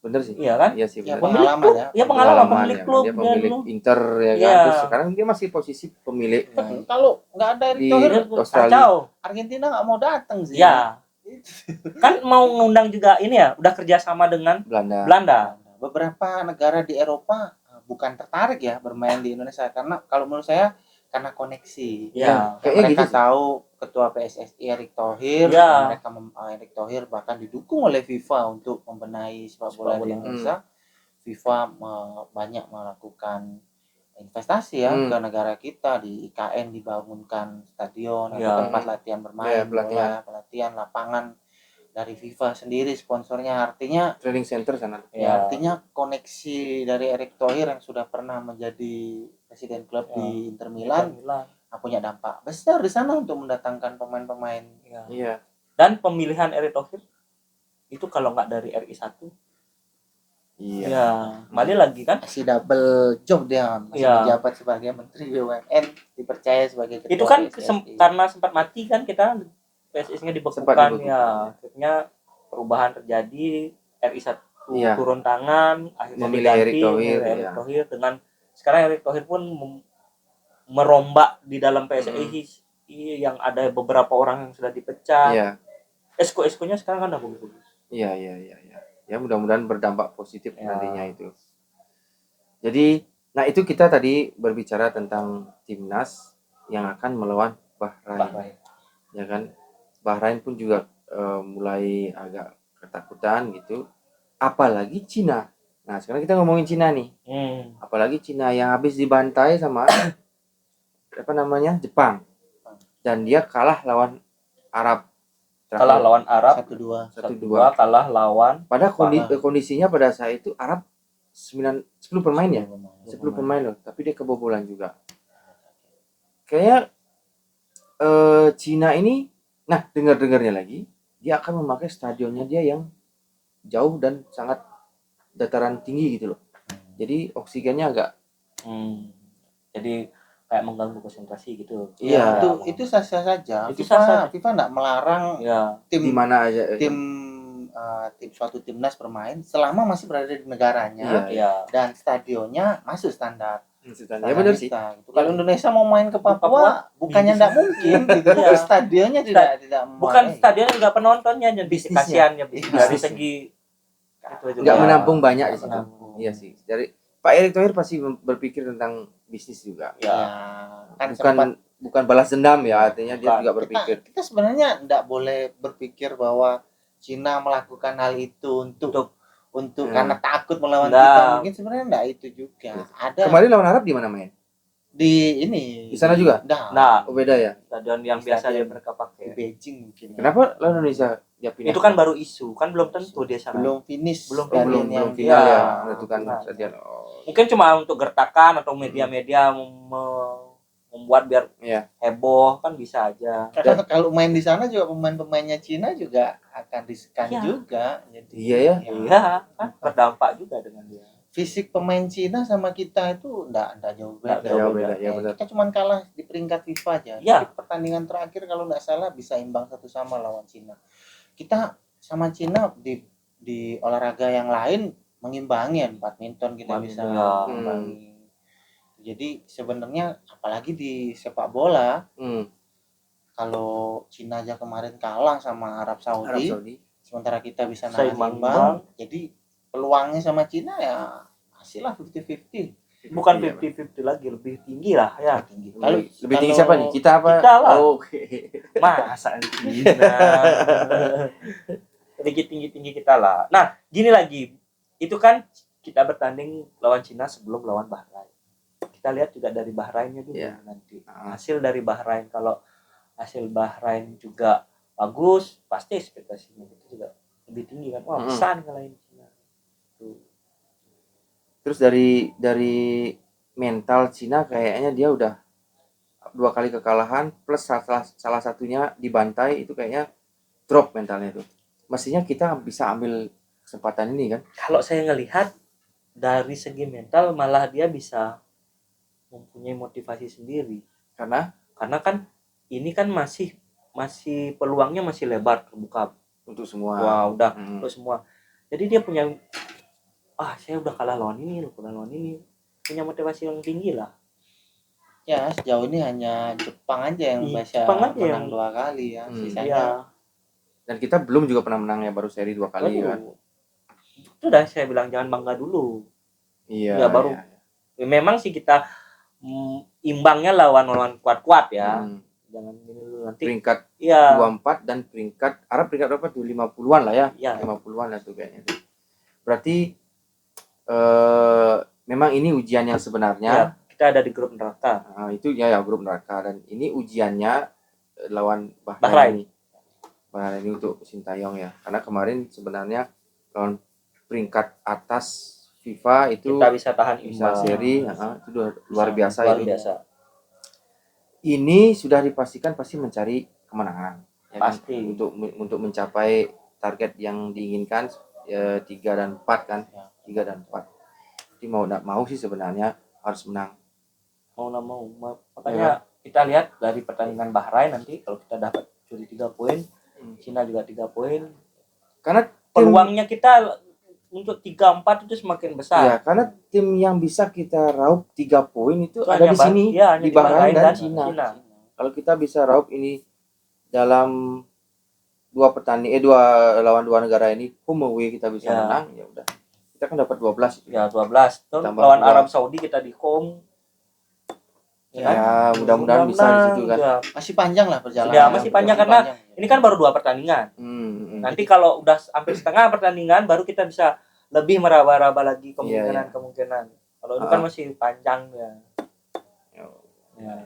Bener sih. Iya kan? Iya sih. Ya, pengalaman ya. Pengalaman pemilik klub. Dia pemilik Inter ya kan. Terus sekarang dia masih posisi pemilik. Kalau nggak ada Erick Thohir, kacau. Argentina nggak mau datang sih. Ya. Kan mau ngundang juga ini ya, udah kerjasama dengan Belanda. Beberapa negara di Eropa bukan tertarik ya bermain di Indonesia karena kalau menurut saya karena koneksi. Ya. Mereka gitu tahu ketua PSSI Erick Thohir, Erick Thohir bahkan didukung oleh FIFA untuk membenahi sepak bola di Indonesia. FIFA banyak melakukan investasi ya ke negara kita, di IKN dibangunkan stadion atau tempat latihan bermain, pelatihan lapangan dari FIFA sendiri sponsornya, artinya training center sana. Artinya koneksi dari Erick Thohir yang sudah pernah menjadi presiden klub di Inter Milan punya dampak besar di sana untuk mendatangkan pemain-pemain. Iya. Dan pemilihan Erick Thohir itu kalau nggak dari RI1, kembali lagi kan masih double job dia, masih menjabat sebagai Menteri BUMN, dipercaya sebagai ketua itu kan PSSI. karena sempat mati kan kita, PSSI-nya dibekukan ya, akhirnya perubahan terjadi, RI1 turun tangan, akhirnya memilih Erick Thohir dengan sekarang Erick Thohir pun merombak di dalam PSSI yang ada beberapa orang yang sudah dipecat. Esko-eskonya sekarang kan udah bagus-bagus. Iya. Ya mudah-mudahan berdampak positif nantinya itu. Jadi, nah itu kita tadi berbicara tentang timnas yang akan melawan Bahrain. Ya kan? Bahrain pun juga mulai agak ketakutan gitu. Apalagi Cina. Nah, sekarang kita ngomongin Cina nih. Apalagi Cina yang habis dibantai sama Jepang. Dan dia kalah lawan Arab. Kalah lawan Arab 1-2, kalah lawan. Padahal kondisinya pada saat itu Arab 10 pemain ya. 10 pemain loh, tapi dia kebobolan juga. Kayak Cina ini, nah dengar-dengarnya lagi, dia akan memakai stadionnya dia yang jauh dan sangat dataran tinggi gitu loh. Jadi oksigennya agak jadi kayak mengganggu konsentrasi gitu. Iya, itu sah-sah saja. FIFA enggak melarang tim di mana aja tim suatu timnas bermain selama masih berada di negaranya dan stadionnya masuk standar. Ya benar sih. Kalau Indonesia mau main ke Papua bukannya enggak mungkin gitu. Stadionnya tidak bukan stadionnya juga penontonnya, jadi kasihannya dari segi enggak menampung banyak di situ. Iya sih. Dari Pak Erick Thohir pasti berpikir tentang bisnis juga. Kan bukan balas dendam ya, artinya dia juga berpikir. Kita sebenarnya enggak boleh berpikir bahwa Cina melakukan hal itu untuk karena takut melawan kita. Mungkin sebenarnya enggak itu juga. Ada. Kemarin lawan Arab di mana main? Di sana juga? Nah, beda ya. Stadion yang biasa dia mereka pakai. Di Beijing mungkin. Kenapa lawan Indonesia? Itu kan baru isu, kan belum tentu dia sana. Belum finish. Belum final ya, menentukan stadion. Mungkin cuma untuk gertakan atau media-media membuat biar heboh, kan bisa aja. Karena kalau main di sana juga pemain-pemainnya Cina juga akan disekan juga. Jadi iya, kan berdampak juga dengan dia. Fisik pemain Cina sama kita itu enggak jauh beda. Kita cuma kalah di peringkat FIFA aja. Di pertandingan terakhir kalau enggak salah bisa imbang 1-1 lawan Cina. Kita sama Cina di olahraga yang lain mengimbangi, badminton kita bisa mengimbangi. Jadi sebenarnya apalagi di sepak bola, kalau Cina aja kemarin kalah sama Arab Saudi, sementara kita bisa imbang, jadi peluangnya sama Cina ya hasilnya 50-50. Bukan 50-50 lagi, lebih tinggi lah ya. Lebih tinggi siapa nih? Kita apa? Kita lah. Oke. Masa Cina. Sedikit tinggi kita lah. Nah, gini lagi. Itu kan kita bertanding lawan Cina sebelum lawan Bahrain. Kita lihat juga dari Bahrainnya dulu nanti. Hasil dari Bahrain, kalau hasil Bahrain juga bagus, pasti ekspektasinya itu juga lebih tinggi kan. Wah, bisa nih ngalahin Cina. Terus dari mental Cina kayaknya dia udah 2 kali kekalahan plus salah satunya dibantai, itu kayaknya drop mentalnya tuh. Mestinya kita bisa ambil kesempatan ini kan. Kalau saya ngelihat dari segi mental malah dia bisa mempunyai motivasi sendiri. Karena kan ini kan masih peluangnya masih lebar terbuka untuk semua. Wah, udah untuk semua. Jadi dia punya saya udah kalah lawan ini, punya motivasi yang tinggi lah. Ya, sejauh ini hanya Jepang aja yang bisa menang 2 kali ya. Sisanya. Dan kita belum juga pernah menang ya, baru seri 2 kali kan. Itu udah saya bilang jangan bangga dulu. Iya. Baru. Ya, memang sih kita imbangnya lawan kuat-kuat ya. Jangan nanti peringkat 24 dan peringkat Arab peringkat berapa tuh? 50-an lah ya. 50-an lah tuh kayaknya. Berarti memang ini ujian yang sebenarnya. Ya, kita ada di grup neraka. Nah, itu ya grup neraka, dan ini ujiannya lawan Bahrain. Bahrain. Bahrain ini untuk Sintayong ya. Karena kemarin sebenarnya lawan peringkat atas FIFA itu Kita bisa tahan bisa imbang. seri, itu luar biasa Luar ini. biasa. Ini sudah dipastikan pasti mencari kemenangan. Ya kan? Pasti. Untuk mencapai target yang diinginkan 3 dan 4 kan. 3 dan 4. Jadi mau enggak mau sih sebenarnya harus menang. Mau nggak mau. Makanya kita lihat dari pertandingan Bahrain nanti kalau kita dapat curi 3 poin, Cina juga 3 poin. Karena Peluangnya kita untuk 3-4 itu semakin besar. Ya, karena tim yang bisa kita raup 3 poin itu Itu ada hanya di sini, ya, di Bahrain dan Cina. Cina. Kalau kita bisa raup ini dalam 2 lawan 2 negara ini, home away kita bisa menang, ya udah. Kita kan dapat 12 itu. Ya, 12. Terus Tambah lawan 2. Arab Saudi kita di home. Ya, mudah-mudahan bisa di situ kan. Ya. Masih panjang lah perjalanan. Ya, masih panjang karena ini kan baru 2 pertandingan. Nanti kalau udah hampir setengah pertandingan baru kita bisa lebih meraba-raba lagi kemungkinan. Kalau itu kan masih panjang ya. Ya.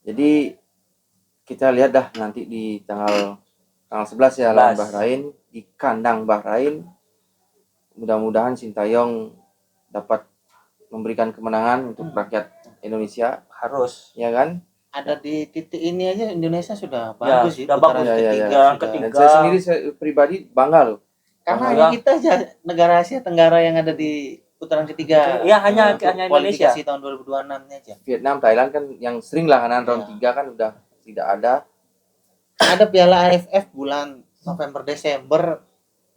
Jadi kita lihat dah nanti di tanggal 11 ya lawan Bahrain di kandang Bahrain. Mudah-mudahan Sintayong dapat memberikan kemenangan untuk rakyat Indonesia, harus ya kan? Ada di titik ini aja Indonesia sudah bagus sih. Sudah bagus ketiga. Dan saya sendiri pribadi bangga loh. Karena kita negara Asia Tenggara yang ada di putaran ketiga. Ya, hanya Indonesia. Kualifikasi tahun 2026 aja. Vietnam, Thailand kan yang sering lah kan round 3 kan udah tidak ada. Ada Piala AFF bulan November Desember.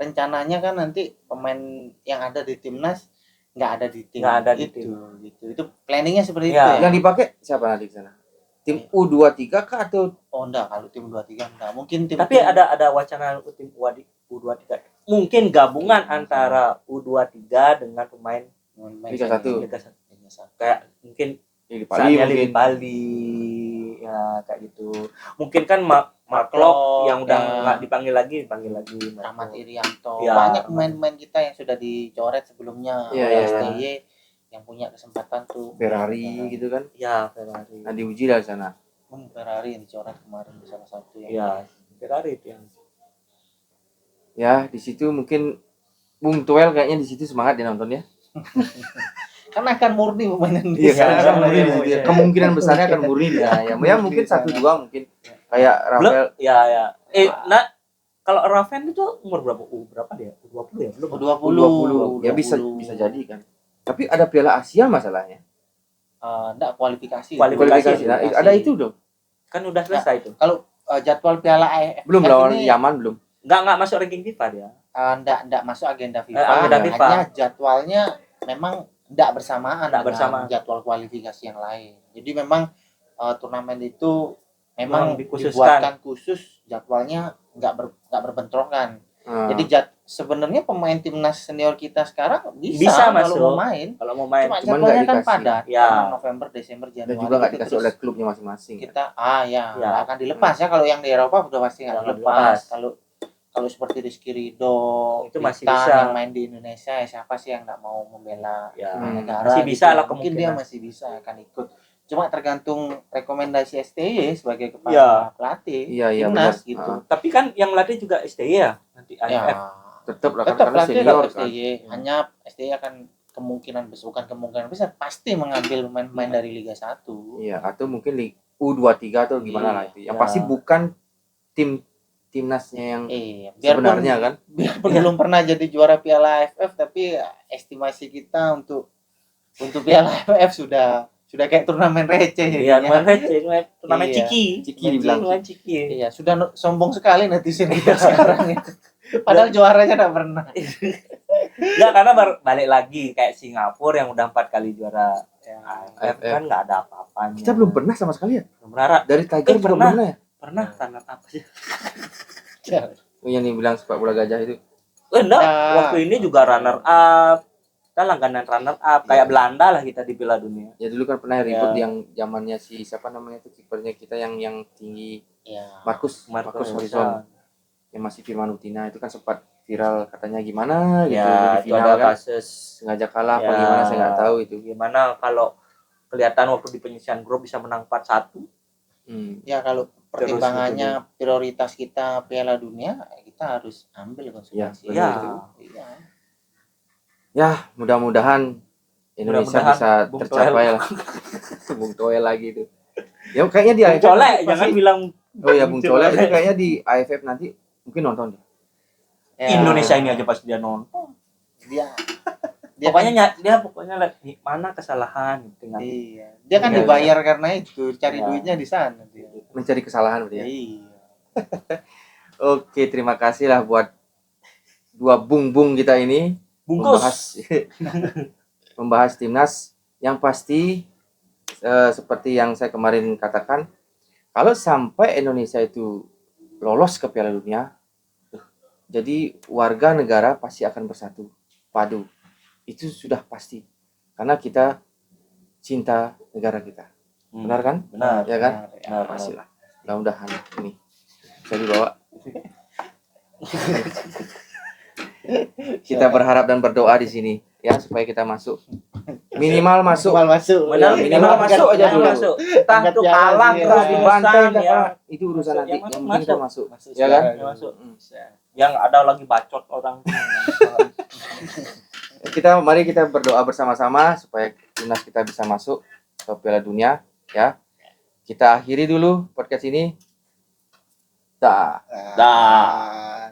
Rencananya kan nanti pemain yang ada di timnas nggak ada di tim. Nggak ada di tim. Itu planningnya seperti itu ya. ya. Yang dipakai siapa nanti di sana? Tim U23 kah atau enggak, kalau tim U23 enggak. Mungkin tim. Tapi ada wacana tim U23. Mungkin gabungan antara U23 dengan pemain Liga 1. Kayak mungkin di Bali ya kayak gitu. Mungkin kan Marklock yang udah nggak dipanggil lagi. Rahmat Irianto. Ya, banyak pemain-pemain kita yang sudah dicoret sebelumnya oleh STY yang punya kesempatan tuh. Ferrari gitu kan. Ya, Ferrari. Nah, diuji dari sana. Ferrari yang dicoret kemarin salah satu yang. Ya, Ferrari itu yang. Ya, di situ mungkin Bung Tuel kayaknya di situ semangat dia nonton ya. Karena akan murni pemain Indonesia. Iya, kemungkinan besarnya akan murni ya. Ya mungkin 1-2 mungkin kayak Rafael. Ya. Kalau Rafael itu umur berapa? Berapa dia? 20 ya? Belum. 20. Ya bisa jadi kan. Tapi ada Piala Asia masalahnya. Enggak kualifikasi. Nah, ada itu dong. Kan udah selesai itu. Kalau jadwal Piala AFF belum lawan Yaman belum. Enggak masuk ranking FIFA dia. Enggak masuk agenda FIFA. Hanya jadwalnya memang enggak bersamaan dengan jadwal kualifikasi yang lain. Jadi memang turnamen itu memang dibuatkan khusus, jadwalnya enggak berbentrokan. Jadi sebenarnya pemain timnas senior kita sekarang bisa masuk kalau mau Cuman main. Jadwalnya kan padat. Ya. November, Desember, Januari. Dan juga enggak dikasih oleh klubnya masing-masing. Kita akan dilepas ya. Kalau yang di Eropa udah pasti enggak dilepas. Kalau seperti Rizky Ridho itu masih bisa yang main di Indonesia, siapa sih yang nggak mau membela negara? Masih bisa lah, mungkin dia masih bisa akan ikut. Cuma tergantung rekomendasi STY sebagai kepala pelatih timnas gitu. Tapi kan yang melatih juga STY ya nanti AFF. Tetap pelatih senior STY. Hanya STY akan bukan kemungkinan besar pasti mengambil pemain-pemain dari Liga 1. Iya, atau mungkin U23 atau gimana lah itu. Yang pasti bukan timnasnya yang sebenarnya kan. Biarpun belum pernah jadi juara Piala AFF, tapi estimasi kita untuk Piala AFF sudah kayak turnamen receh jadinya. Iya, turnamen ciki dibilang. Ciki. Iya, sudah sombong sekali netizen kita sekarang itu. Padahal juaranya enggak pernah. Enggak, karena balik lagi kayak Singapura yang udah 4 kali juara AFF kan enggak ada apa-apanya. Kita belum pernah sama sekali ya. Belum pernah. Dari Tiger belum pernah ya. Pernah runner up sih. Yang dibilang sepak bola gajah itu. Enggak, waktu ini juga runner up. Kita langganan runner up kayak Belanda lah kita di Piala Dunia. Ya dulu kan pernah ribut yang zamannya si siapa namanya itu kipernya kita yang tinggi. Marcus Horizon. Yang masih Firman Utina itu kan sempat viral katanya gimana gitu Ya, di itu ada final kan. kasus Sengaja kalah apa Ya. gimana saya nggak tahu itu. gimana kalau kelihatan waktu di penyisian grup bisa menang 4-1. Ya kalau pertimbangannya prioritas kita Piala Dunia, kita harus ambil konsekuensi. Ya, itu. betul. Iya. Ya, mudah-mudahan Indonesia Mudah-mudahan bisa Bung tercapai Toel. lah. Bung Toel lagi itu. Ya kayaknya di Bung AFF Colek, nanti jangan pasti- bilang Oh ya Bung Colek itu kayaknya di AFF nanti mungkin nonton. Ya, Indonesia ini aja pasti dia nonton. Dia Pokoknya dia lihat mana kesalahan dengan iya. Dia kan Iya, dibayar karena itu, cari Ya. duitnya di sana dia. Mencari kesalahan berarti ya. Iya. Oke, terima kasih lah buat dua bung-bung kita ini bungkus. membahas timnas yang pasti seperti yang saya kemarin katakan, kalau sampai Indonesia itu lolos ke Piala Dunia, jadi warga negara pasti akan bersatu padu, itu sudah pasti karena kita cinta negara kita, benar kan? Benar. Ya kan? Benar. Pastilah. Mudah-mudahan ini bisa dibawa. Kita berharap dan berdoa di sini ya supaya kita masuk, minimal masuk. Minimal masuk. Benar, Ya, minimal masuk aja dulu. Masuk. Entah Angkat tuh piala kalah sih, terus ya. Dibantai dibantai entah ya. apa, itu urusan Masuk, nanti. yang Yang masuk, penting kita masuk. masuk. Ya kan? Masuk. Yang ada lagi bacot orang. Mari kita berdoa bersama-sama supaya timnas kita bisa masuk ke Piala Dunia ya. Kita akhiri dulu podcast ini. Dah. Dah.